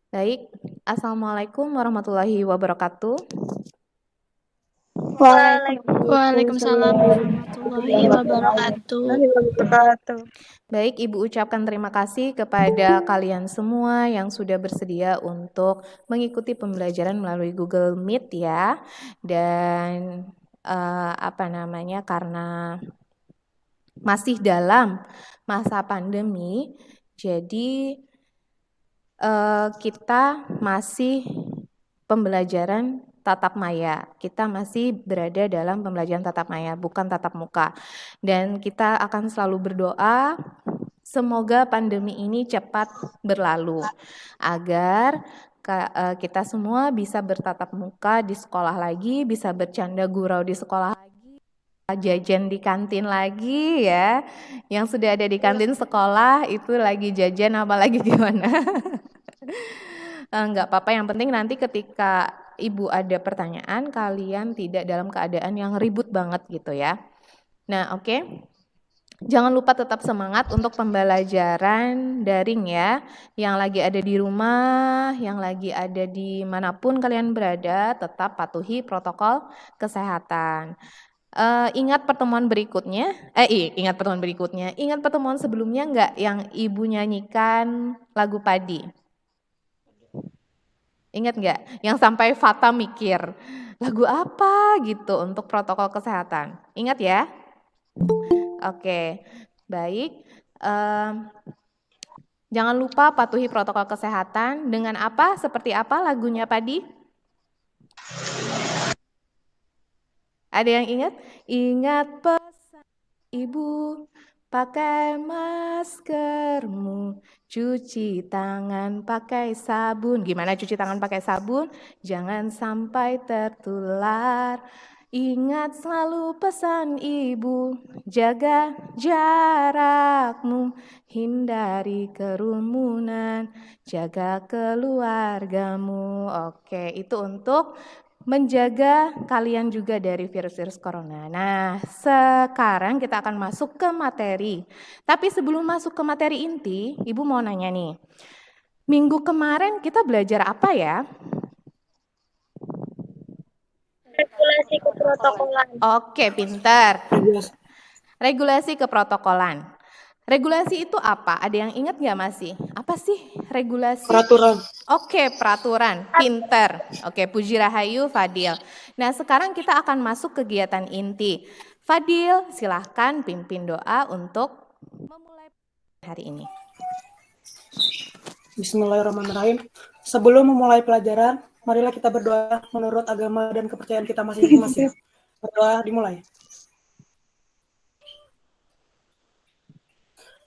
Baik, Assalamualaikum warahmatullahi wabarakatuh. Waalaikumsalam warahmatullahi wabarakatuh. Baik, Ibu ucapkan terima kasih kepada kalian semua yang sudah bersedia untuk mengikuti pembelajaran melalui Google Meet ya. Dan karena masih dalam masa pandemi, jadi kita masih pembelajaran tatap maya. Kita masih berada dalam pembelajaran tatap maya, bukan tatap muka. Dan kita akan selalu berdoa semoga pandemi ini cepat berlalu agar kita semua bisa bertatap muka di sekolah lagi, bisa bercanda gurau di sekolah lagi, jajan di kantin lagi ya. Yang sudah ada di kantin sekolah itu lagi jajan apalagi gimana? Enggak apa-apa, yang penting nanti ketika Ibu ada pertanyaan, kalian tidak dalam keadaan yang ribut banget gitu ya. Nah, oke. Jangan lupa tetap semangat untuk pembelajaran daring ya. Yang lagi ada di rumah, yang lagi ada di manapun kalian berada, tetap patuhi protokol kesehatan. Ingat pertemuan berikutnya, ingat pertemuan sebelumnya enggak yang Ibu nyanyikan lagu Padi? Ingat nggak? Yang sampai Fata mikir, lagu apa gitu untuk protokol kesehatan. Ingat ya? Oke, baik. Jangan lupa patuhi protokol kesehatan. Dengan apa? Seperti apa lagunya Padi? Ada yang ingat? Ingat pesan Ibu, pakai maskermu, cuci tangan pakai sabun. Gimana cuci tangan pakai sabun? Jangan sampai tertular. Ingat selalu pesan Ibu, jaga jarakmu, hindari kerumunan, jaga keluargamu. Oke, itu untuk menjaga kalian juga dari virus-virus corona. Nah, sekarang kita akan masuk ke materi. Tapi sebelum masuk ke materi inti, Ibu mau nanya nih. Minggu kemarin kita belajar apa ya? Regulasi keprotokolan. Oke, pintar. Regulasi keprotokolan. Regulasi itu apa? Ada yang ingat nggak masih? Apa sih regulasi? Peraturan. Oke, peraturan. Pinter. Oke, puji rahayu Fadil. Nah, sekarang kita akan masuk kegiatan inti. Fadil, silahkan pimpin doa untuk memulai hari ini. Bismillahirrahmanirrahim. Sebelum memulai pelajaran, marilah kita berdoa menurut agama dan kepercayaan kita masing-masing. Berdoa dimulai.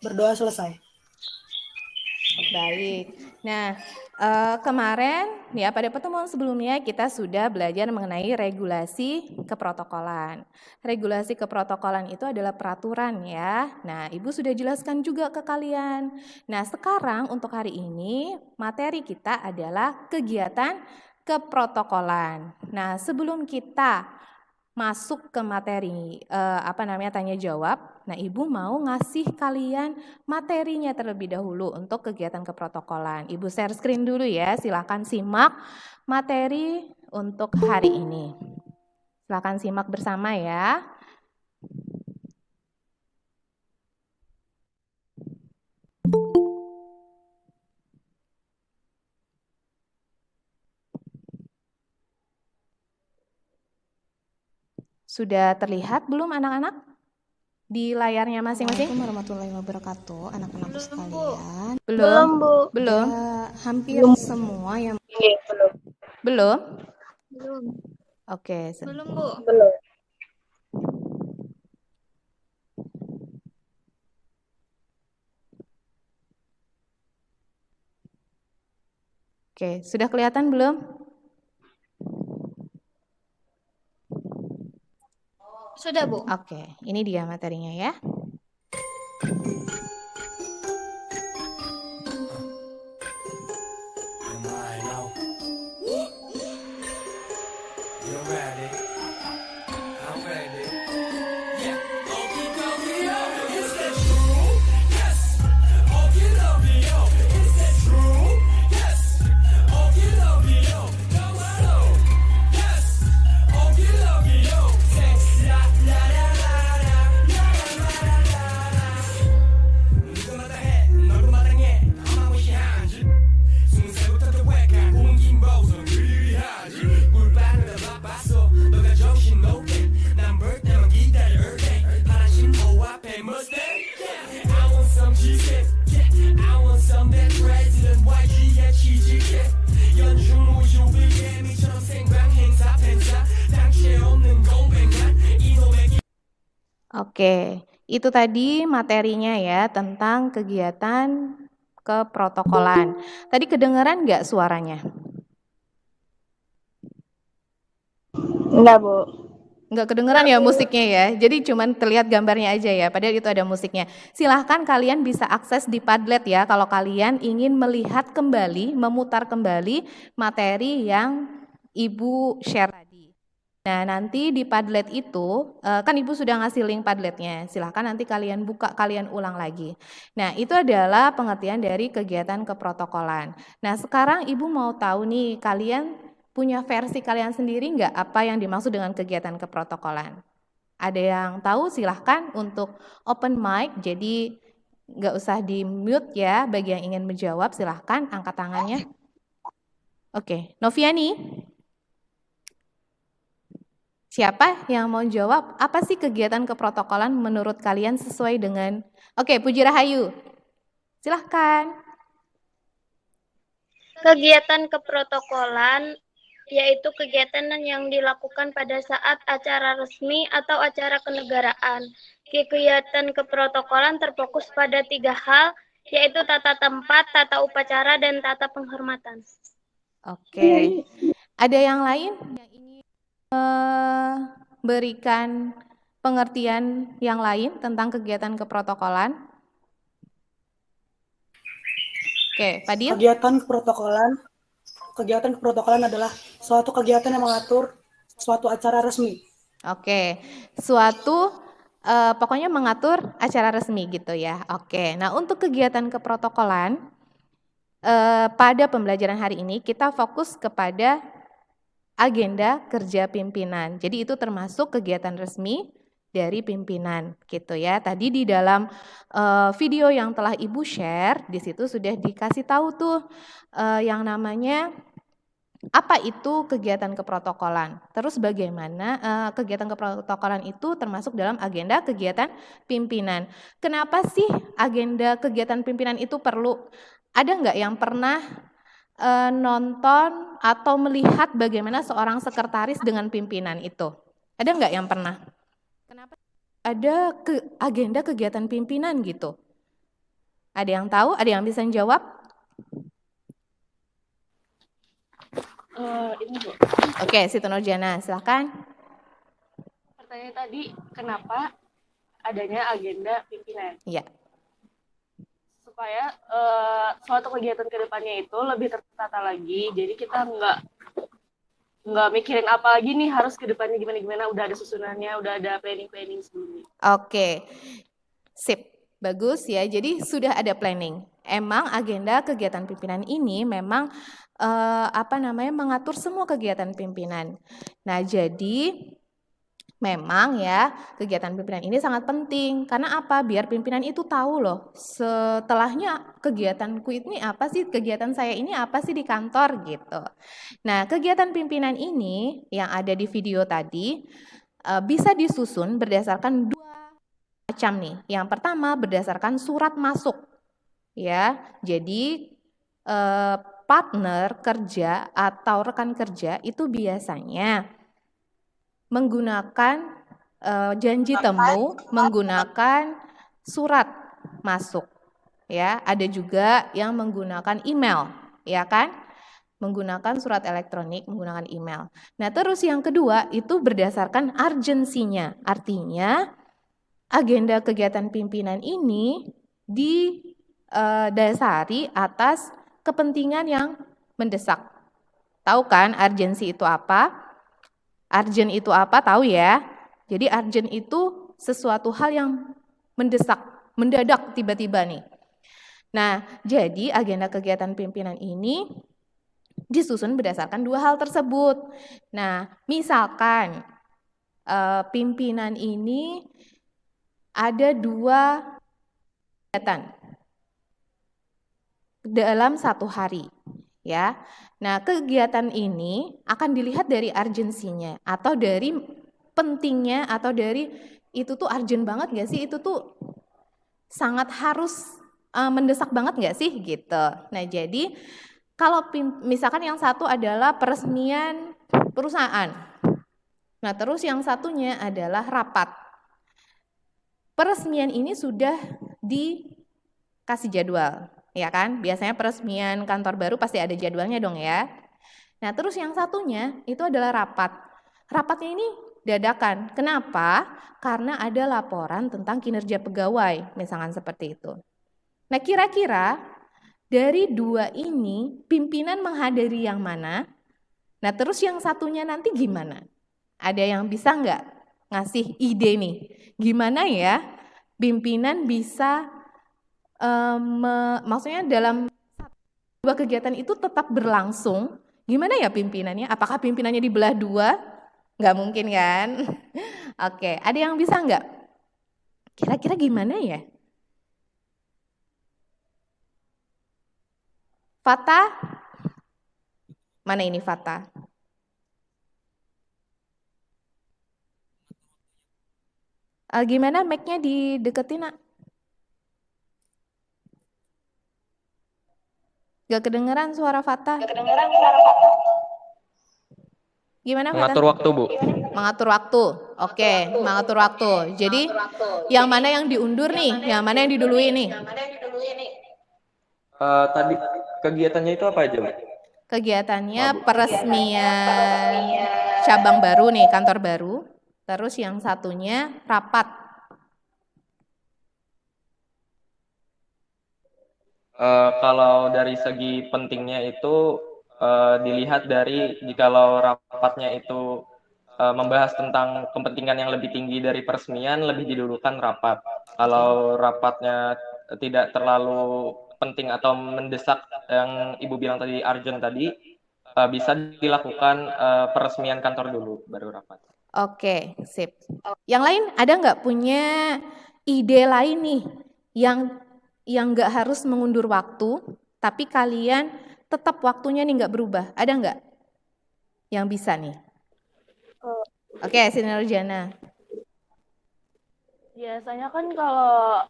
Berdoa selesai. Baik. Nah, kemarin ya pada pertemuan sebelumnya kita sudah belajar mengenai regulasi keprotokolan. Regulasi keprotokolan itu adalah peraturan ya. Nah, Ibu sudah jelaskan juga ke kalian. Nah, sekarang untuk hari ini materi kita adalah kegiatan keprotokolan. Nah, sebelum kita masuk ke materi tanya jawab. Nah, Ibu mau ngasih kalian materinya terlebih dahulu untuk kegiatan keprotokolan. Ibu share screen dulu ya. Silakan simak materi untuk hari ini. Silakan simak bersama ya. Sudah terlihat belum anak-anak di layarnya masing-masing? Assalamualaikum warahmatullahi wabarakatuh, anak-anakku sekalian. Belum, Bu. belum. Ya, hampir semua yang Belum. Belum. Oke. Belum, Bu. Belum. Oke, sudah kelihatan belum? Sudah, Bu. Oke, ini dia materinya ya. Oke, itu tadi materinya ya tentang kegiatan keprotokolan. Tadi kedengeran nggak suaranya? Enggak, Bu. Nggak kedengeran ya musiknya ya, jadi cuman terlihat gambarnya aja ya, padahal itu ada musiknya. Silahkan kalian bisa akses di Padlet ya, kalau kalian ingin melihat kembali, memutar kembali materi yang Ibu share tadi. Nah, nanti di Padlet itu, kan Ibu sudah ngasih link Padletnya, silahkan nanti kalian buka, kalian ulang lagi. Nah, itu adalah pengertian dari kegiatan keprotokolan. Nah, sekarang Ibu mau tahu nih, kalian punya versi kalian sendiri nggak apa yang dimaksud dengan kegiatan keprotokolan? Ada yang tahu silahkan untuk open mic, jadi nggak usah di mute ya, bagi yang ingin menjawab silahkan angkat tangannya. Oke, Noviani? Siapa yang mau jawab? Apa sih kegiatan keprotokolan menurut kalian sesuai dengan... Oke, Puji Rahayu, silahkan. Kegiatan keprotokolan yaitu kegiatan yang dilakukan pada saat acara resmi atau acara kenegaraan. Kegiatan keprotokolan terfokus pada 3 hal, yaitu tata tempat, tata upacara, dan tata penghormatan. Oke, ada yang lain yang ingin berikan pengertian yang lain tentang kegiatan keprotokolan? Oke, Fadil? Kegiatan keprotokolan adalah suatu kegiatan yang mengatur suatu acara resmi. Oke, pokoknya mengatur acara resmi gitu ya. Oke, nah untuk kegiatan keprotokolan pada pembelajaran hari ini kita fokus kepada agenda kerja pimpinan. Jadi itu termasuk kegiatan resmi dari pimpinan gitu ya. Tadi di dalam video yang telah Ibu share, di situ sudah dikasih tahu tuh yang namanya apa itu kegiatan keprotokolan. Terus bagaimana kegiatan keprotokolan itu termasuk dalam agenda kegiatan pimpinan. Kenapa sih agenda kegiatan pimpinan itu perlu? Ada nggak yang pernah nonton atau melihat bagaimana seorang sekretaris dengan pimpinan itu? Ada nggak yang pernah? Kenapa ada agenda kegiatan pimpinan gitu? Ada yang tahu? Ada yang bisa jawab? Ini Bu. Oke, Siti Nurjana, silahkan. Pertanyaan tadi, kenapa adanya agenda pimpinan? Iya. Supaya suatu kegiatan ke depannya itu lebih tertata lagi, jadi kita nggak mikirin apa lagi nih harus ke depannya gimana-gimana, udah ada susunannya, udah ada planning sebelumnya. Oke, sip, bagus ya, jadi sudah ada planning. Emang agenda kegiatan pimpinan ini memang mengatur semua kegiatan pimpinan. Nah, jadi memang ya kegiatan pimpinan ini sangat penting. Karena apa? Biar pimpinan itu tahu loh setelahnya kegiatanku ini apa sih, kegiatan saya ini apa sih di kantor gitu. Nah, kegiatan pimpinan ini yang ada di video tadi bisa disusun berdasarkan 2 macam nih. Yang pertama berdasarkan surat masuk. Ya, jadi partner kerja atau rekan kerja itu biasanya menggunakan janji temu, menggunakan surat masuk. Ya, ada juga yang menggunakan email, ya kan? Menggunakan surat elektronik, menggunakan email. Nah, terus yang kedua itu berdasarkan urgensinya. Artinya agenda kegiatan pimpinan ini didasari atas kepentingan yang mendesak. Tahu kan urgensi itu apa? Urgent itu apa? Tahu ya? Jadi urgent itu sesuatu hal yang mendesak, mendadak tiba-tiba nih. Nah, jadi agenda kegiatan pimpinan ini disusun berdasarkan 2 hal tersebut. Nah, misalkan pimpinan ini ada 2 kegiatan dalam 1 hari, ya. Nah, kegiatan ini akan dilihat dari urgensinya atau dari pentingnya atau dari itu tuh urgent banget nggak sih? Itu tuh sangat harus mendesak banget nggak sih gitu. Nah, jadi kalau misalkan yang satu adalah peresmian perusahaan. Nah, terus yang satunya adalah rapat. peresmian ini sudah dikasih jadwal, ya kan? Biasanya peresmian kantor baru pasti ada jadwalnya dong ya. Nah, terus yang satunya itu adalah rapat. Rapatnya ini dadakan. Kenapa? Karena ada laporan tentang kinerja pegawai, misalkan seperti itu. Nah, kira-kira dari dua ini pimpinan menghadiri yang mana? Nah, terus yang satunya nanti gimana? Ada yang bisa nggak ngasih ide nih? Gimana ya pimpinan bisa maksudnya dalam dua kegiatan itu tetap berlangsung? Gimana ya pimpinannya? Apakah pimpinannya dibelah dua? Nggak mungkin kan? Oke, ada yang bisa nggak? Kira-kira gimana ya? Fata? Mana ini Fata? Gimana mic-nya dideketin, Nak? Gak kedengeran suara Fata? Gimana Fata? Mengatur waktu, Bu. Mengatur waktu. Oke, mengatur waktu. Jadi yang mana yang diundur nih? Yang mana yang didului nih? Tadi kegiatannya itu apa aja, Bu? Kegiatannya peresmian cabang baru nih, kantor baru. Terus yang satunya rapat. Kalau dari segi pentingnya itu dilihat dari jikalau rapatnya itu membahas tentang kepentingan yang lebih tinggi dari peresmian, lebih didulukan rapat. Kalau rapatnya tidak terlalu penting atau mendesak yang Ibu bilang tadi, Arjun tadi, bisa dilakukan peresmian kantor dulu, baru rapat. Oke, sip. Yang lain ada nggak punya ide lain nih yang nggak harus mengundur waktu, tapi kalian tetap waktunya nih nggak berubah? Ada nggak yang bisa nih? Oke, Siti Nurjana. Biasanya kan kalau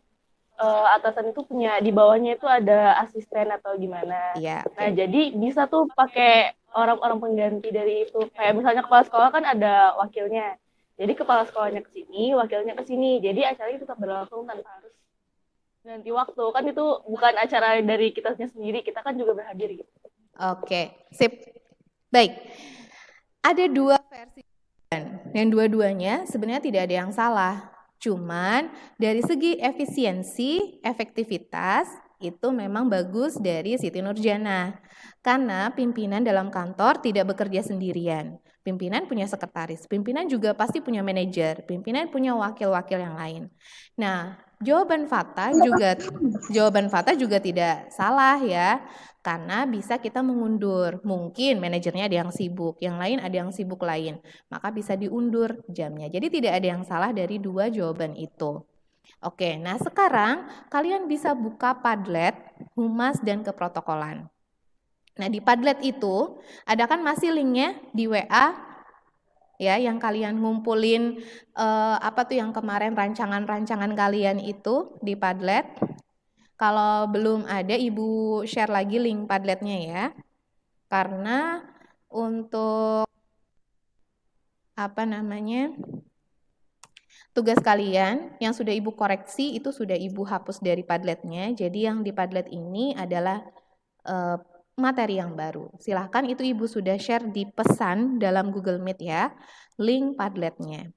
atasan itu punya di bawahnya itu ada asisten atau gimana. Iya. Nah, jadi bisa tuh pakai orang-orang pengganti dari itu. Kayak misalnya kepala sekolah kan ada wakilnya. Jadi kepala sekolahnya ke sini, wakilnya ke sini. Jadi acaranya tetap berlangsung tanpa harus ganti waktu. Kan itu bukan acara dari kita sendiri, kita kan juga berhadir gitu. Oke, sip. Baik. Ada dua versi yang dua-duanya sebenarnya tidak ada yang salah. Cuman dari segi efisiensi, efektivitas itu memang bagus dari Siti Nurjana. Karena pimpinan dalam kantor tidak bekerja sendirian. Pimpinan punya sekretaris, pimpinan juga pasti punya manajer, pimpinan punya wakil-wakil yang lain. Nah, jawaban Fata juga tidak salah ya. Karena bisa kita mengundur, mungkin manajernya ada yang sibuk, yang lain ada yang sibuk lain, maka bisa diundur jamnya. Jadi tidak ada yang salah dari dua jawaban itu. Oke, nah sekarang kalian bisa buka Padlet, Humas dan Keprotokolan. Nah di Padlet itu ada kan masih linknya di WA ya, yang kalian ngumpulin apa tuh yang kemarin rancangan-rancangan kalian itu di Padlet. Kalau belum ada, Ibu share lagi link Padletnya ya. Karena untuk tugas kalian yang sudah Ibu koreksi itu sudah Ibu hapus dari Padletnya. Jadi yang di Padlet ini adalah materi yang baru. Silahkan itu Ibu sudah share di pesan dalam Google Meet ya, link Padletnya.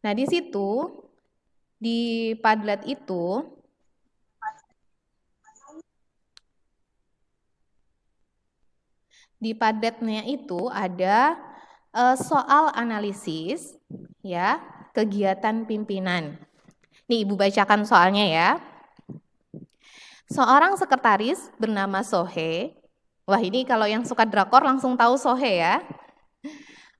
Nah di situ, di Padlet itu, di Padletnya itu ada soal analisis ya, kegiatan pimpinan. Nih Ibu bacakan soalnya ya. Seorang sekretaris bernama Sohe, wah ini kalau yang suka drakor langsung tahu Sohe ya,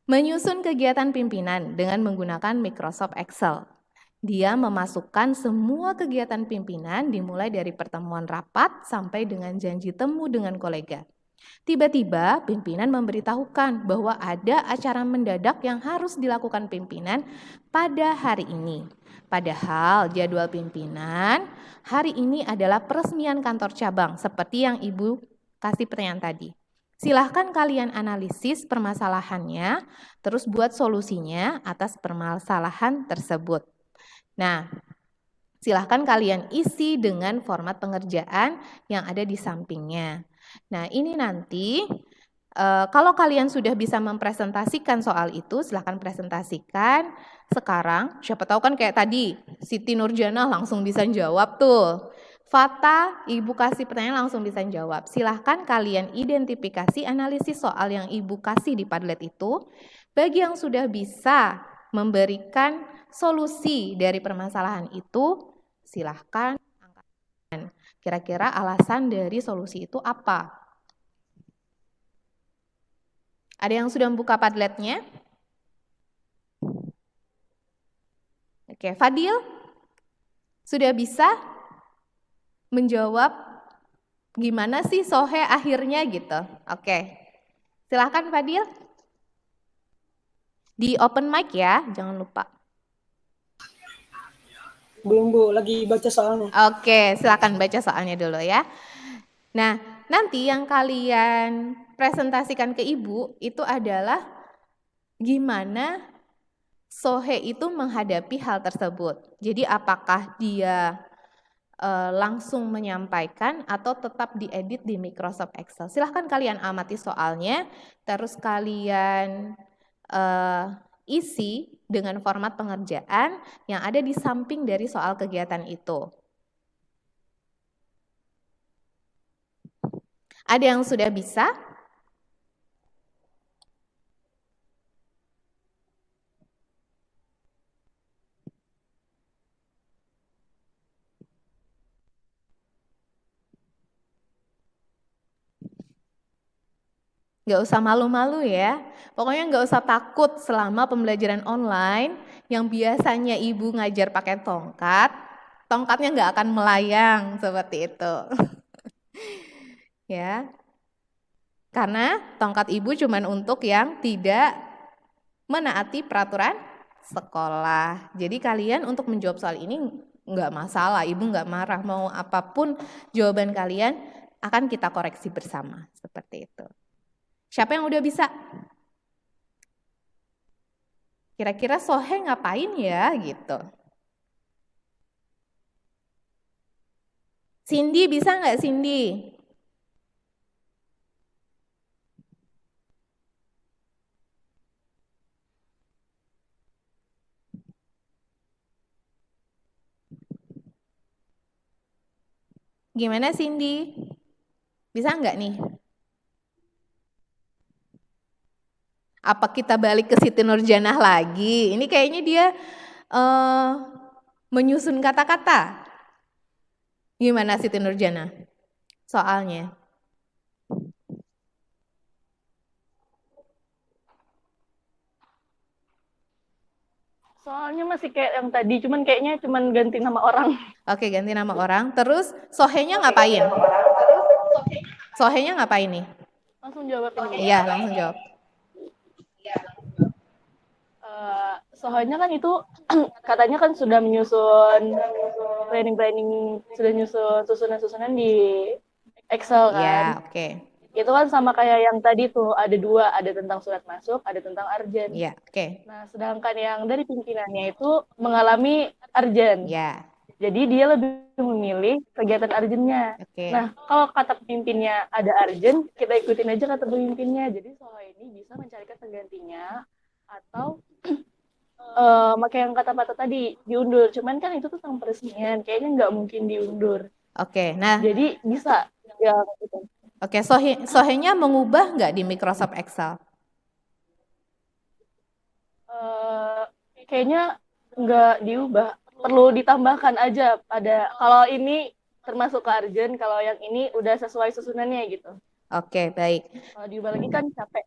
menyusun kegiatan pimpinan dengan menggunakan Microsoft Excel. Dia memasukkan semua kegiatan pimpinan dimulai dari pertemuan rapat sampai dengan janji temu dengan kolega. Tiba-tiba pimpinan memberitahukan bahwa ada acara mendadak yang harus dilakukan pimpinan pada hari ini. Padahal jadwal pimpinan hari ini adalah peresmian kantor cabang seperti yang Ibu kasih pertanyaan tadi. Silahkan kalian analisis permasalahannya, terus buat solusinya atas permasalahan tersebut. Nah, silahkan kalian isi dengan format pengerjaan yang ada di sampingnya. Nah, ini nanti kalau kalian sudah bisa mempresentasikan soal itu, silahkan presentasikan sekarang. Siapa tahu kan kayak tadi, Siti Nurjana langsung bisa jawab tuh. Fata, Ibu kasih pertanyaan langsung bisa jawab. Silahkan kalian identifikasi analisis soal yang Ibu kasih di Padlet itu. Bagi yang sudah bisa memberikan solusi dari permasalahan itu, silahkan angkat. Kira-kira alasan dari solusi itu apa? Ada yang sudah membuka Padletnya? Oke, Fadil sudah bisa menjawab gimana sih Sohe akhirnya gitu? Oke, silahkan Fadil. Di open mic ya, jangan lupa. Belum Bu, lagi baca soalnya. Oke, silakan baca soalnya dulu ya. Nah, nanti yang kalian presentasikan ke Ibu itu adalah gimana Sohe itu menghadapi hal tersebut. Jadi apakah dia langsung menyampaikan atau tetap diedit di Microsoft Excel. Silahkan kalian amati soalnya, terus kalian isi dengan format pengerjaan yang ada di samping dari soal kegiatan itu. Ada yang sudah bisa? Nggak usah malu-malu ya, pokoknya nggak usah takut selama pembelajaran online yang biasanya Ibu ngajar pakai tongkat, tongkatnya nggak akan melayang seperti itu. Ya, karena tongkat Ibu cuman untuk yang tidak menaati peraturan sekolah. Jadi kalian untuk menjawab soal ini nggak masalah, Ibu nggak marah, mau apapun jawaban kalian akan kita koreksi bersama, seperti itu. Siapa yang udah bisa? Kira-kira Sohe ngapain ya gitu? Cindy bisa nggak Cindy? Gimana Cindy? Bisa nggak nih? Apa kita balik ke Siti Nurjanah lagi? Ini kayaknya dia menyusun kata-kata. Gimana Siti Nurjanah? Soalnya. Soalnya masih kayak yang tadi, cuman kayaknya cuman ganti nama orang. Oke, ganti nama orang. Terus Sohenya ngapain? Sohenya ngapain nih? Langsung jawab ini. Iya, langsung jawab. Soalnya kan itu katanya kan sudah menyusun planning, sudah nyusun susunan-susunan di Excel kan. Iya, oke. Itu kan sama kayak yang tadi tuh, ada dua, ada tentang surat masuk, ada tentang urgent. Iya, oke. Nah, sedangkan yang dari pimpinannya itu mengalami urgent. Iya. Jadi dia lebih memilih kegiatan urgentnya. Oke. Nah, kalau kata pemimpinnya ada urgent, kita ikutin aja kata pemimpinnya. Jadi soal ini bisa mencarikan penggantinya atau pakai yang kata-kata tadi diundur. Cuman kan itu tentang peresmian, kayaknya nggak mungkin diundur. Oke, nah. Jadi bisa ya gitu. Oke, Sohenya mengubah nggak di Microsoft Excel? Kayaknya nggak diubah. Perlu ditambahkan aja pada kalau ini termasuk ke urgent, kalau yang ini udah sesuai susunannya gitu. Oke, baik. Kalau diubah lagi kan capek.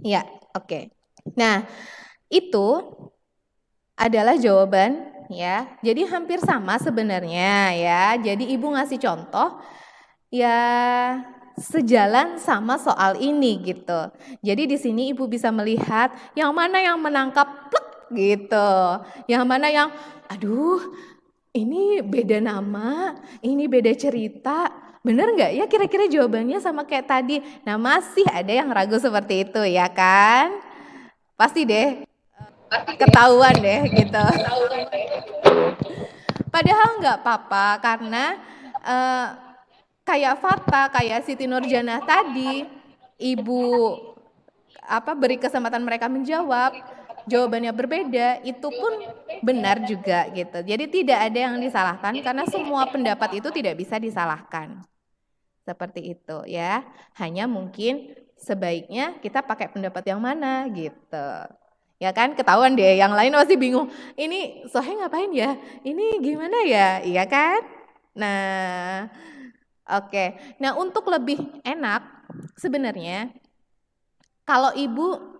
Ya, oke. Nah, itu adalah jawaban ya. Jadi hampir sama sebenarnya ya. Jadi Ibu ngasih contoh ya sejalan sama soal ini gitu. Jadi di sini Ibu bisa melihat yang mana yang menangkap plek gitu. Yang mana yang aduh ini beda nama, ini beda cerita. Bener nggak ya kira-kira jawabannya sama kayak tadi? Nah masih ada yang ragu seperti itu ya kan? Pasti deh. ketahuan deh gitu. Padahal nggak apa-apa karena kayak Fata, kayak Siti Nurjanah tadi, Ibu beri kesempatan mereka menjawab, jawabannya berbeda, itu pun benar juga gitu. Jadi tidak ada yang disalahkan karena semua pendapat itu tidak bisa disalahkan. Seperti itu ya. Hanya mungkin sebaiknya kita pakai pendapat yang mana gitu. Ya kan, ketahuan deh, yang lain masih bingung. Ini Sohe ngapain ya? Ini gimana ya? Iya kan? Nah, oke. Nah, untuk lebih enak sebenarnya kalau ibu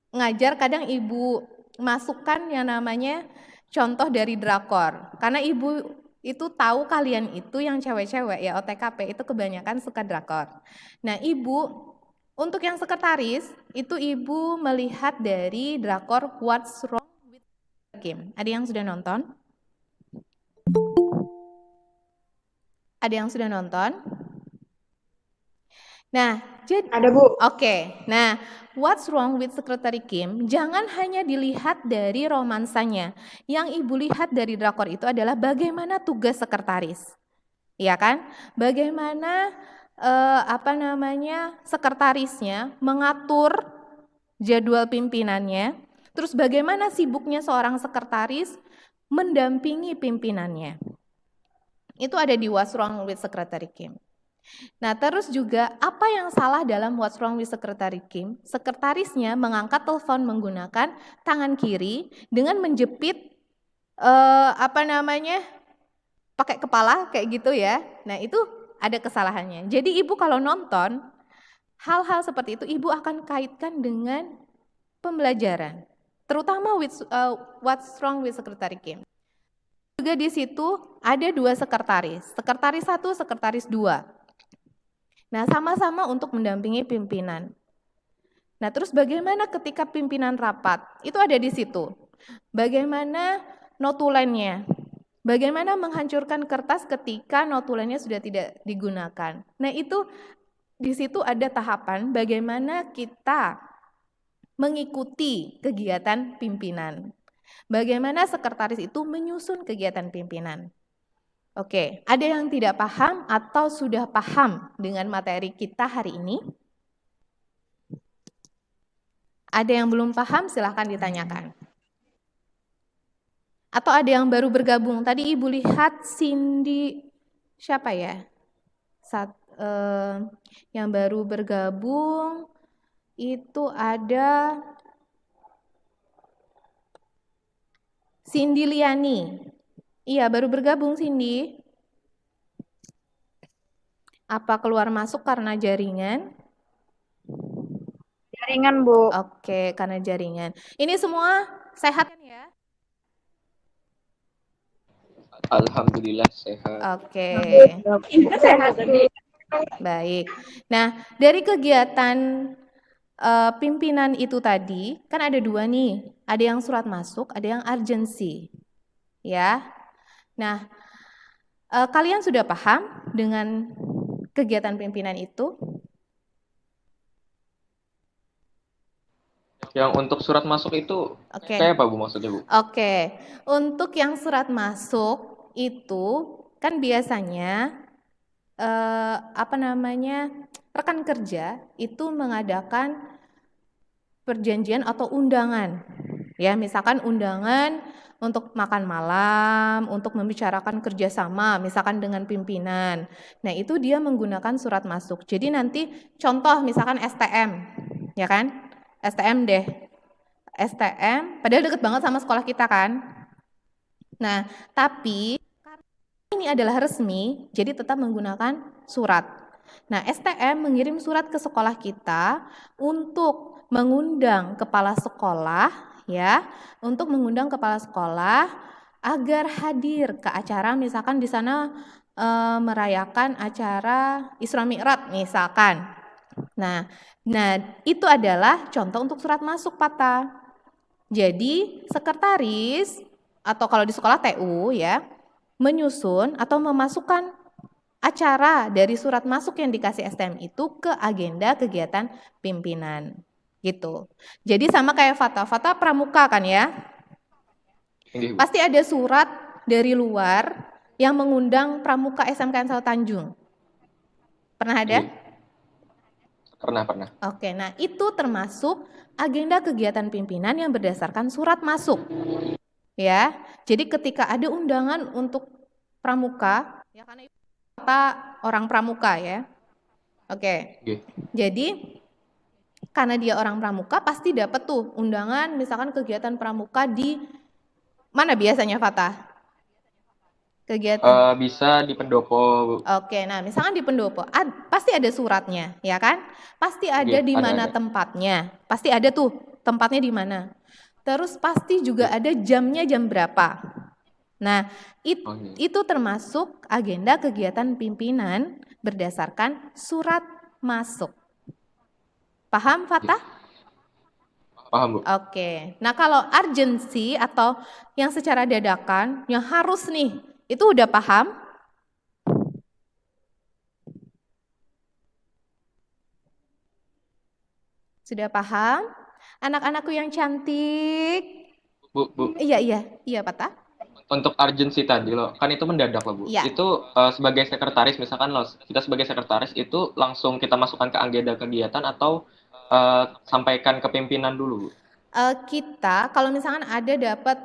ngajar, kadang ibu masukkan yang namanya contoh dari drakor. Karena ibu itu tahu kalian itu yang cewek-cewek ya, OTKP itu kebanyakan suka drakor. Nah, ibu untuk yang sekretaris itu ibu melihat dari drakor What's Wrong with Kim. Ada yang sudah nonton? Ada yang sudah nonton? Nah, jadi Ada, Bu. Oke. Nah, What's Wrong with Secretary Kim jangan hanya dilihat dari romansanya. Yang ibu lihat dari drakor itu adalah bagaimana tugas sekretaris. Ya kan? Bagaimana sekretarisnya mengatur jadwal pimpinannya. Terus bagaimana sibuknya seorang sekretaris mendampingi pimpinannya. Itu ada di What's Wrong with Secretary Kim. Nah, terus juga apa yang salah dalam What's Wrong with Secretary Kim? Sekretarisnya mengangkat telepon menggunakan tangan kiri dengan menjepit pakai kepala kayak gitu ya. Nah, itu ada kesalahannya. Jadi ibu kalau nonton hal-hal seperti itu, ibu akan kaitkan dengan pembelajaran, terutama What's Wrong with Secretary Kim. Juga di situ ada 2 sekretaris 1, sekretaris 2. Nah, sama-sama untuk mendampingi pimpinan. Nah, terus bagaimana ketika pimpinan rapat? Itu ada di situ. Bagaimana notulennya? Bagaimana menghancurkan kertas ketika notulennya sudah tidak digunakan? Nah, itu di situ ada tahapan bagaimana kita mengikuti kegiatan pimpinan. Bagaimana sekretaris itu menyusun kegiatan pimpinan. Oke, ada yang tidak paham atau sudah paham dengan materi kita hari ini? Ada yang belum paham, silahkan ditanyakan. Atau ada yang baru bergabung? Tadi ibu lihat Cindy, siapa ya? Yang baru bergabung itu ada Cindy Liani. Iya, baru bergabung Cindy. Apa keluar masuk karena jaringan? Jaringan, Bu. Oke, karena jaringan. Ini semua sehat kan ya? Alhamdulillah sehat. Oke. Sehat, Bu. Baik. Nah, dari kegiatan pimpinan itu tadi, kan ada 2 nih. Ada yang surat masuk, ada yang urgency. Ya. Nah, kalian sudah paham dengan kegiatan pimpinan itu? Yang untuk surat masuk itu kayak apa, Bu, maksudnya, Bu? Oke. Untuk yang surat masuk itu kan biasanya rekan kerja itu mengadakan perjanjian atau undangan. Ya, misalkan undangan untuk makan malam, untuk membicarakan kerjasama, misalkan dengan pimpinan. Nah, itu dia menggunakan surat masuk. Jadi nanti contoh misalkan STM, ya kan? STM deh. STM, padahal deket banget sama sekolah kita kan. Nah, tapi karena ini adalah resmi, jadi tetap menggunakan surat. Nah, STM mengirim surat ke sekolah kita untuk mengundang kepala sekolah, ya, untuk mengundang kepala sekolah agar hadir ke acara, misalkan di sana merayakan acara Isra Mi'raj misalkan. Nah, itu adalah contoh untuk surat masuk, Pata. Jadi, sekretaris atau kalau di sekolah TU ya, menyusun atau memasukkan acara dari surat masuk yang dikasih STM itu ke agenda kegiatan pimpinan. gitu. Jadi sama kayak Fata pramuka kan ya? Nggih, Bu. Pasti ada surat dari luar yang mengundang pramuka SMK Ansal Tanjung. Pernah ada? Nggih. Pernah. Oke, nah itu termasuk agenda kegiatan pimpinan yang berdasarkan surat masuk. Ya, jadi ketika ada undangan untuk pramuka, ya karena itu kata orang pramuka ya. Oke. Nggih. Jadi karena dia orang pramuka pasti dapat tuh undangan misalkan kegiatan pramuka di mana biasanya Fatah? Kegiatan. Bisa di pendopo, Bu. Oke, nah misalkan di pendopo, pasti ada suratnya, ya kan? Pasti ada Nggih, di mana ada. tempatnya. Pasti ada tuh tempatnya di mana. Terus pasti juga ada jamnya jam berapa. Nah, itu termasuk agenda kegiatan pimpinan berdasarkan surat masuk. Paham, Fatah? Paham, Bu. Oke. Nah, kalau urgency atau yang secara dadakan, yang harus nih, itu udah paham? Sudah paham? Anak-anakku yang cantik. Bu. Iya, Patah. Untuk urgency tadi loh, kan itu mendadak loh, Bu. Ya. Itu sebagai sekretaris, misalkan loh, kita sebagai sekretaris itu langsung kita masukkan ke agenda kegiatan atau sampaikan ke pimpinan dulu, Bu? Kita kalau misalkan ada dapat,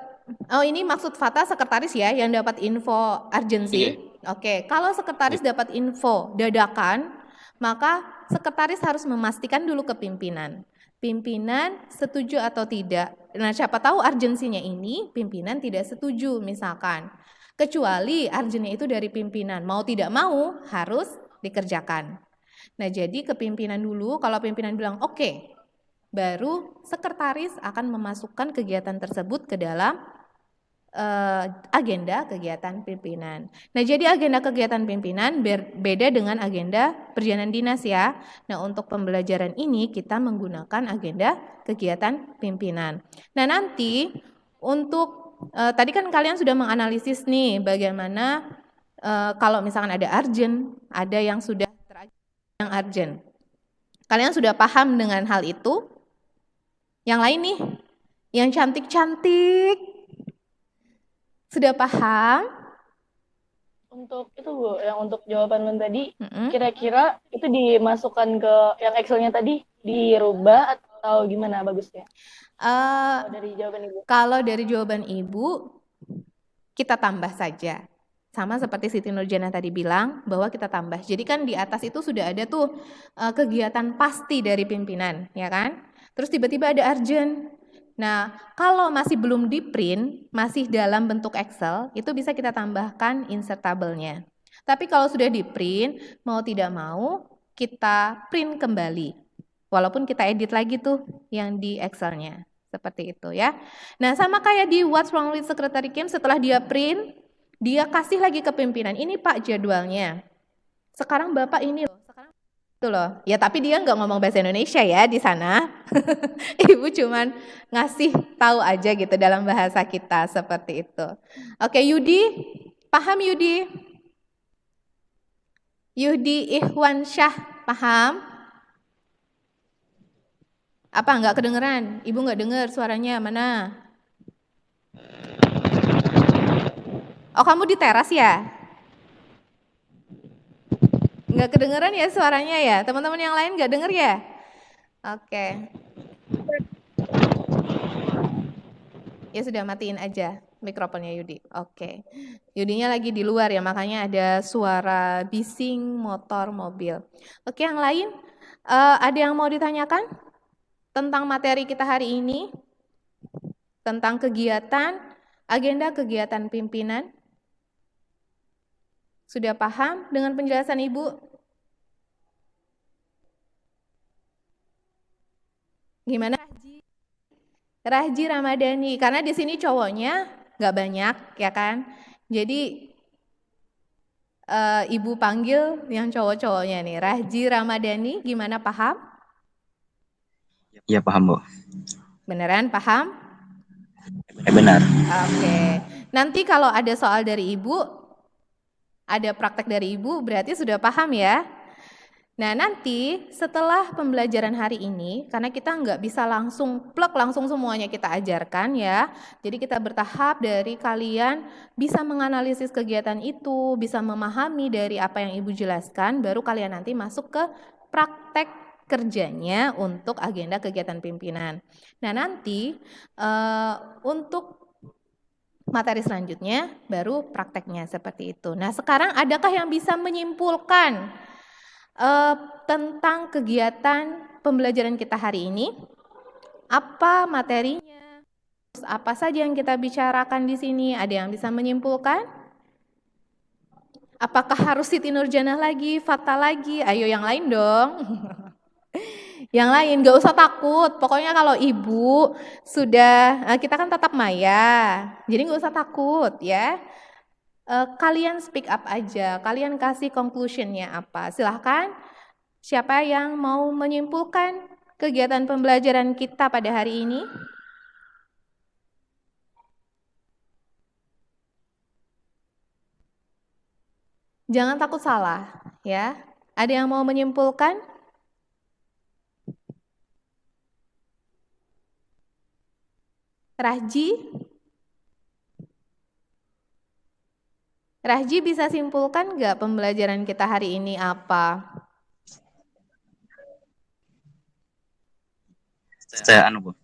ini maksud Fata sekretaris ya yang dapat info urgency. Iya. Oke, kalau sekretaris dapat info dadakan, maka sekretaris harus memastikan dulu ke pimpinan. Pimpinan setuju atau tidak. Nah, siapa tahu urgensinya ini pimpinan tidak setuju misalkan. Kecuali urgennya itu dari pimpinan, mau tidak mau harus dikerjakan. Nah, jadi ke pimpinan dulu, kalau pimpinan bilang oke, baru sekretaris akan memasukkan kegiatan tersebut ke dalam agenda kegiatan pimpinan. Nah, jadi agenda kegiatan pimpinan beda dengan agenda perjalanan dinas ya. Nah, untuk pembelajaran ini kita menggunakan agenda kegiatan pimpinan. Nah, nanti untuk tadi kan kalian sudah menganalisis nih bagaimana kalau misalkan ada urgent, ada yang sudah yang urgent. Kalian sudah paham dengan hal itu? Yang lain nih, yang cantik-cantik. Sudah paham? Untuk itu Bu, yang untuk jawaban Lun tadi, kira-kira itu dimasukkan ke yang Excel-nya tadi, dirubah atau gimana bagusnya? Dari jawaban Ibu. Kalau dari jawaban Ibu, kita tambah saja. Sama seperti Siti Nurjana tadi bilang, bahwa kita tambah. Jadi kan di atas itu sudah ada tuh kegiatan pasti dari pimpinan, ya kan? Terus tiba-tiba ada urgent. Nah, kalau masih belum di print, masih dalam bentuk Excel, itu bisa kita tambahkan insert tabelnya. Tapi kalau sudah di print, mau tidak mau, kita print kembali. Walaupun kita edit lagi tuh yang di Excel-nya. Seperti itu ya. Nah, sama kayak di What's Wrong with Secretary Kim, setelah dia print, dia kasih lagi ke pimpinan, ini Pak jadwalnya. Sekarang Bapak ini loh. Itu loh. Ya tapi dia nggak ngomong bahasa Indonesia ya di sana. Ibu cuman ngasih tahu aja gitu dalam bahasa kita seperti itu. Oke, Yudi, paham Yudi? Yudi Ikhwan Syah, paham? Apa nggak kedengeran? Ibu nggak dengar suaranya, mana? Oh, kamu di teras ya? Nggak kedengeran ya suaranya ya? Teman-teman yang lain nggak denger ya? Oke. Ya sudah, matiin aja mikrofonnya Yudi. Oke. Yudinya lagi di luar ya, makanya ada suara bising motor, mobil. Oke, yang lain? Ada yang mau ditanyakan tentang materi kita hari ini? Tentang kegiatan, agenda kegiatan pimpinan? Sudah paham dengan penjelasan Ibu? Gimana? Rahji Ramadhani, karena di sini cowoknya nggak banyak, ya kan? Jadi Ibu panggil yang cowok-cowoknya nih. Rahji Ramadhani, gimana, paham? Iya paham Bu. Beneran paham? Benar. Oke. Nanti kalau ada soal dari Ibu, ada praktek dari Ibu, berarti sudah paham ya. Nah, nanti setelah pembelajaran hari ini, karena kita nggak bisa langsung plek langsung semuanya kita ajarkan ya. Jadi kita bertahap dari kalian bisa menganalisis kegiatan itu, bisa memahami dari apa yang Ibu jelaskan, baru kalian nanti masuk ke praktek kerjanya untuk agenda kegiatan pimpinan. Nah, nanti untuk materi selanjutnya baru prakteknya seperti itu. Nah, sekarang adakah yang bisa menyimpulkan tentang kegiatan pembelajaran kita hari ini? Apa materinya? Terus apa saja yang kita bicarakan di sini? Ada yang bisa menyimpulkan? Apakah harus Siti Nurjanah lagi, Fathah lagi? Ayo yang lain dong. Yang lain, gak usah takut. Pokoknya kalau ibu sudah, kita kan tatap maya, jadi gak usah takut ya. Kalian speak up aja, kalian kasih conclusionnya apa. Silahkan, siapa yang mau menyimpulkan kegiatan pembelajaran kita pada hari ini? Jangan takut salah ya. Ada yang mau menyimpulkan? Rahji bisa simpulkan nggak pembelajaran kita hari ini apa? Saya Bu.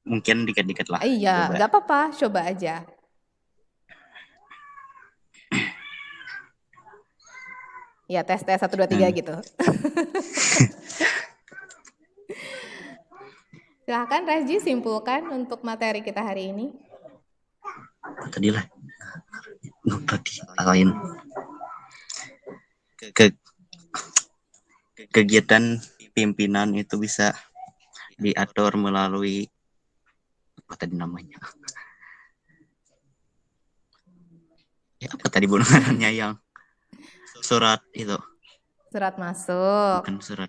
Mungkin dikit-dikit lah. Iya, nggak apa-apa, coba aja. Ya, tes 1 2 3 gitu. Silahkan Rahji simpulkan untuk materi kita hari ini. Tadi lah. Lain. Kegiatan pimpinan itu bisa diatur melalui apa tadi namanya? Ya, apa tadi bunyinya yang surat itu? Surat masuk. Bukan surat.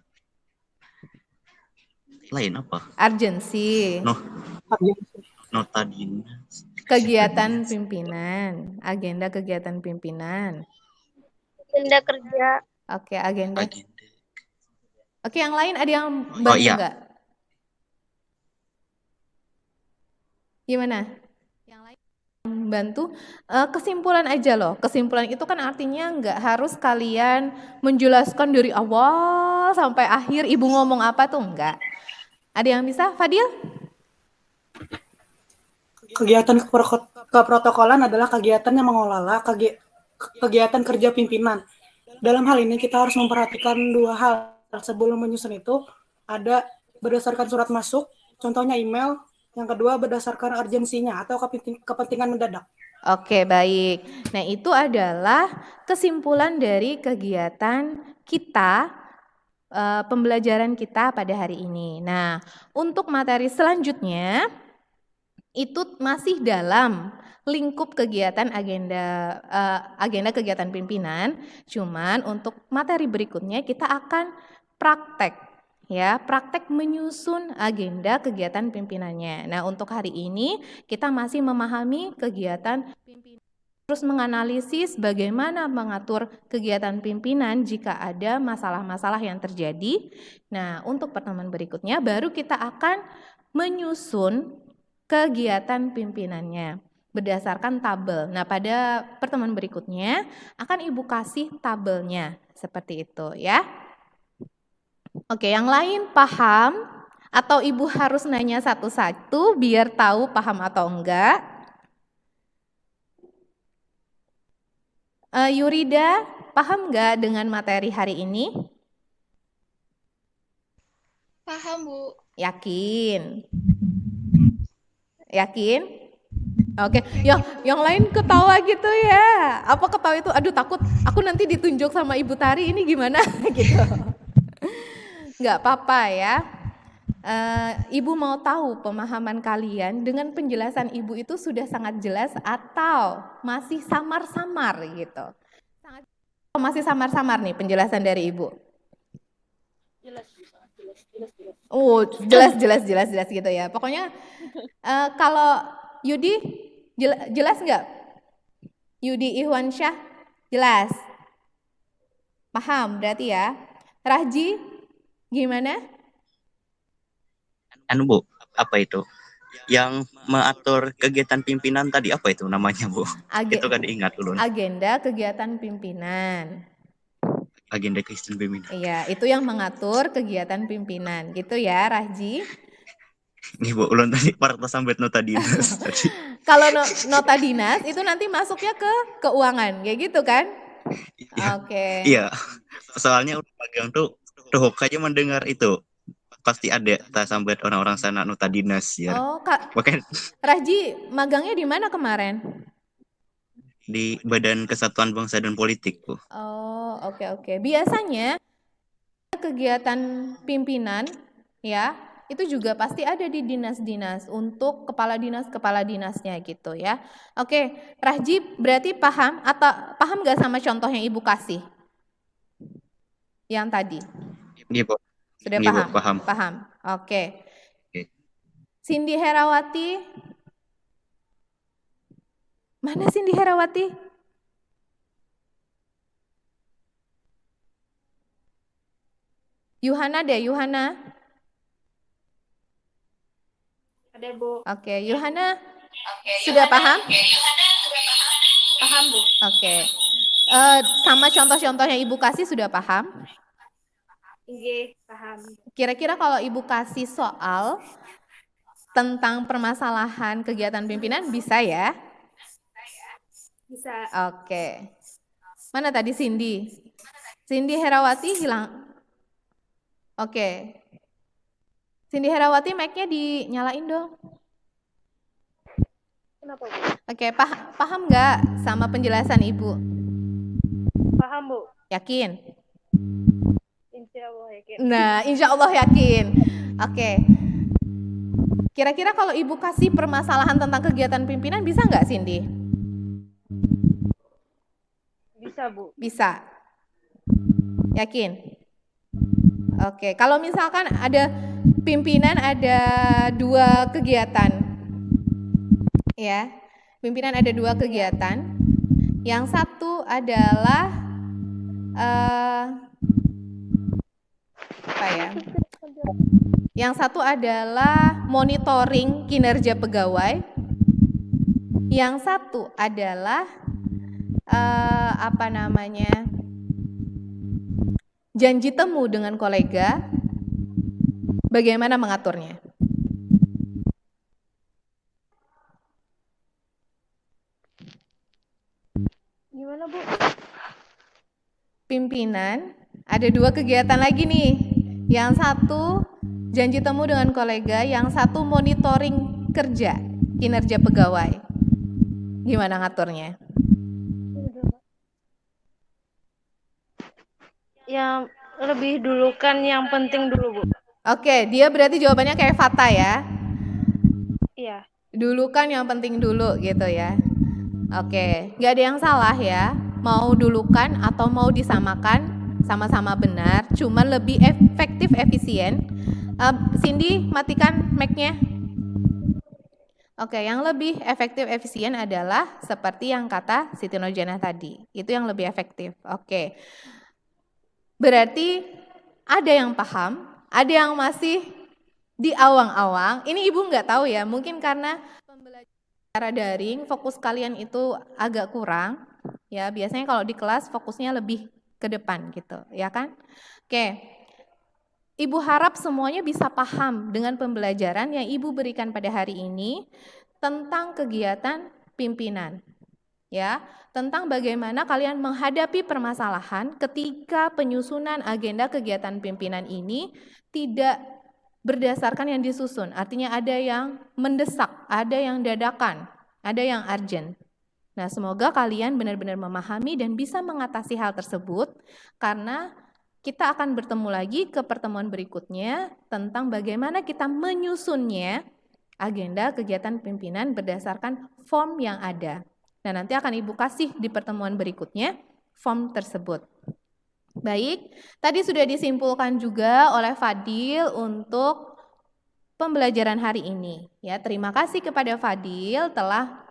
Lain apa? Urgensi. Nota dinas. Kegiatan pimpinan, agenda kegiatan pimpinan. Agenda kerja. Oke, agenda. Oke, yang lain ada yang bantu nggak? Gimana? Yang lain bantu? Kesimpulan aja loh. Kesimpulan itu kan artinya nggak harus kalian menjelaskan dari awal sampai akhir ibu ngomong apa tuh enggak. Ada yang bisa? Fadil? Kegiatan keprotokolan adalah kegiatan yang mengelola kegiatan kerja pimpinan. Dalam hal ini kita harus memperhatikan 2 hal. Sebelum menyusun itu, ada berdasarkan surat masuk, contohnya email. Yang kedua berdasarkan urgensinya atau kepentingan mendadak. Oke, baik. Nah, itu adalah kesimpulan dari kegiatan kita, pembelajaran kita pada hari ini. Nah, untuk materi selanjutnya, itu masih dalam lingkup kegiatan agenda kegiatan pimpinan. Cuman untuk materi berikutnya kita akan praktek ya, praktek menyusun agenda kegiatan pimpinannya. Nah, untuk hari ini kita masih memahami kegiatan pimpinan, terus menganalisis bagaimana mengatur kegiatan pimpinan jika ada masalah-masalah yang terjadi. Nah, untuk pertemuan berikutnya baru kita akan menyusun kegiatan pimpinannya berdasarkan tabel. Nah, pada pertemuan berikutnya akan Ibu kasih tabelnya seperti itu ya. Oke, yang lain paham atau Ibu harus nanya satu-satu biar tahu paham atau enggak? Yurida, paham enggak dengan materi hari ini? Paham, Bu. Yakin? Yakin? Oke, yang lain ketawa gitu ya. Apa ketawa itu? Aduh, takut aku nanti ditunjuk sama Ibu Tari, ini gimana gitu. Enggak apa-apa ya. Ibu mau tahu pemahaman kalian dengan penjelasan Ibu itu sudah sangat jelas atau masih samar-samar gitu. Masih samar-samar nih penjelasan dari Ibu. Jelas. Oh, jelas gitu ya. Pokoknya kalau Yudi jelas nggak? Yudi Ihwansyah jelas. Paham berarti ya. Rahji, gimana? Bu, apa itu? Yang mengatur kegiatan pimpinan tadi apa itu namanya, Bu? Itu kan diingat dulu. Agenda kegiatan pimpinan. Agenda kegiatan pimpinan. Iya, itu yang mengatur kegiatan pimpinan. Gitu ya, Rahji. Nih, Bu, ulun tadi parta sampai nota dinas tadi. Kalau nota dinas itu nanti masuknya ke keuangan, kayak gitu kan? Oke. Iya. Soalnya udah magang tuh kayaknya mendengar itu. Pasti ada tak sampai orang-orang sana nota dinas ya. Oh, Kak. Makanya Rahji, magangnya di mana kemarin? di Badan Kesatuan Bangsa dan Politik, Bu. Oh, oke. Biasanya kegiatan pimpinan ya, itu juga pasti ada di dinas-dinas untuk kepala dinasnya gitu ya. Oke, Rahji berarti paham atau paham nggak sama contoh yang Ibu kasih? Yang tadi? Iya, Bu. Sudah Iya, paham? Bu, paham. Paham. Oke. Oke. Cindy Herawati. Mana Cindy Herawati? Yuhana deh, Yuhana. Ada, Bu. Oke, Yuhana sudah paham? Paham, Bu. Oke. Sama contoh-contohnya Ibu kasih sudah paham? Iya, paham. Kira-kira kalau Ibu kasih soal tentang permasalahan kegiatan pimpinan bisa ya? Bisa. Oke. Mana tadi Cindy? Cindy Herawati hilang. Oke. Cindy Herawati mic-nya dinyalain dong. Kenapa, Bu? Oke, paham nggak sama penjelasan Ibu? Paham, Bu. Yakin? Insya Allah yakin. Nah, insya Allah yakin. Oke. Kira-kira kalau Ibu kasih permasalahan tentang kegiatan pimpinan bisa nggak, Cindy? Bisa, Bu. Bisa. Yakin? Oke. Kalau misalkan ada pimpinan ada 2 kegiatan, ya. Pimpinan ada 2 kegiatan. Yang satu adalah apa ya? Yang satu adalah monitoring kinerja pegawai. Yang satu adalah janji temu dengan kolega. Bagaimana mengaturnya? Gimana, Bu? Pimpinan ada 2 kegiatan lagi nih. Yang satu janji temu dengan kolega, yang satu monitoring kinerja pegawai. Gimana ngaturnya? Yang lebih dulu kan yang penting dulu, Bu. Oke, dia berarti jawabannya kayak Fata ya? Iya. Dulu kan yang penting dulu gitu ya. Oke, nggak ada yang salah ya. Mau dulukan atau mau disamakan, sama-sama benar, cuman lebih efektif, efisien. Cindy, matikan mic-nya. Oke, yang lebih efektif, efisien adalah seperti yang kata Siti Nurjana tadi. Itu yang lebih efektif. Oke. Berarti ada yang paham, ada yang masih di awang-awang. Ini Ibu nggak tahu ya, mungkin karena pembelajaran secara daring, fokus kalian itu agak kurang. Ya, biasanya kalau di kelas fokusnya lebih ke depan gitu, ya kan? Oke. Ibu harap semuanya bisa paham dengan pembelajaran yang Ibu berikan pada hari ini tentang kegiatan pimpinan. Ya, tentang bagaimana kalian menghadapi permasalahan ketika penyusunan agenda kegiatan pimpinan ini tidak berdasarkan yang disusun. Artinya ada yang mendesak, ada yang dadakan, ada yang urgent. Nah, semoga kalian benar-benar memahami dan bisa mengatasi hal tersebut karena kita akan bertemu lagi ke pertemuan berikutnya tentang bagaimana kita menyusunnya agenda kegiatan pimpinan berdasarkan form yang ada. Nah, nanti akan Ibu kasih di pertemuan berikutnya form tersebut. Baik, tadi sudah disimpulkan juga oleh Fadil untuk pembelajaran hari ini. Ya, terima kasih kepada Fadil telah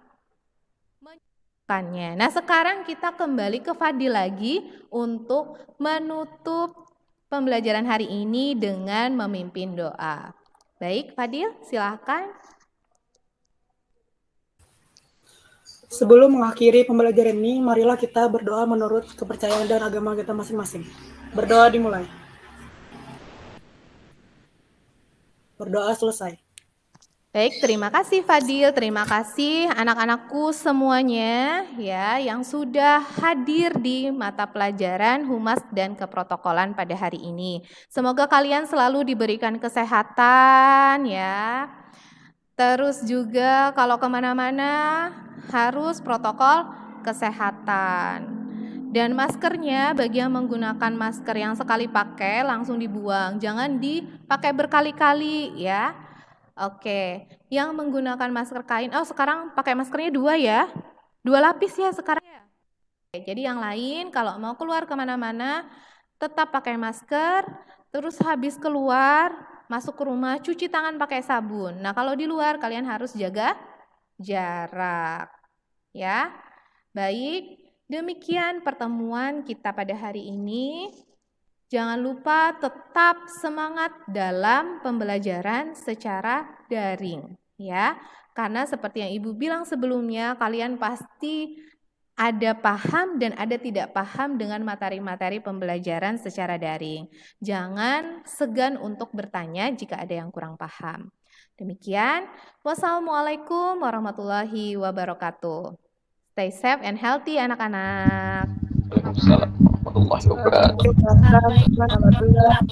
Nah, sekarang kita kembali ke Fadil lagi untuk menutup pembelajaran hari ini dengan memimpin doa. Baik, Fadil, silakan. Sebelum mengakhiri pembelajaran ini, marilah kita berdoa menurut kepercayaan dan agama kita masing-masing. Berdoa dimulai. Berdoa selesai. Baik, terima kasih Fadil, terima kasih anak-anakku semuanya ya yang sudah hadir di mata pelajaran Humas dan Keprotokolan pada hari ini. Semoga kalian selalu diberikan kesehatan ya. Terus juga kalau kemana-mana harus protokol kesehatan. Dan maskernya bagi yang menggunakan masker yang sekali pakai langsung dibuang, jangan dipakai berkali-kali ya. Oke, yang menggunakan masker kain, sekarang pakai maskernya 2 ya, 2 lapis ya sekarang. Oke, jadi yang lain kalau mau keluar kemana-mana tetap pakai masker, terus habis keluar masuk ke rumah cuci tangan pakai sabun. Nah kalau di luar kalian harus jaga jarak, ya. Baik, demikian pertemuan kita pada hari ini. Jangan lupa tetap semangat dalam pembelajaran secara daring ya. Karena seperti yang Ibu bilang sebelumnya, kalian pasti ada paham dan ada tidak paham dengan materi-materi pembelajaran secara daring. Jangan segan untuk bertanya jika ada yang kurang paham. Demikian, wassalamualaikum warahmatullahi wabarakatuh. Stay safe and healthy anak-anak. Waalaikumsalam warahmatullahi wabarakatuh.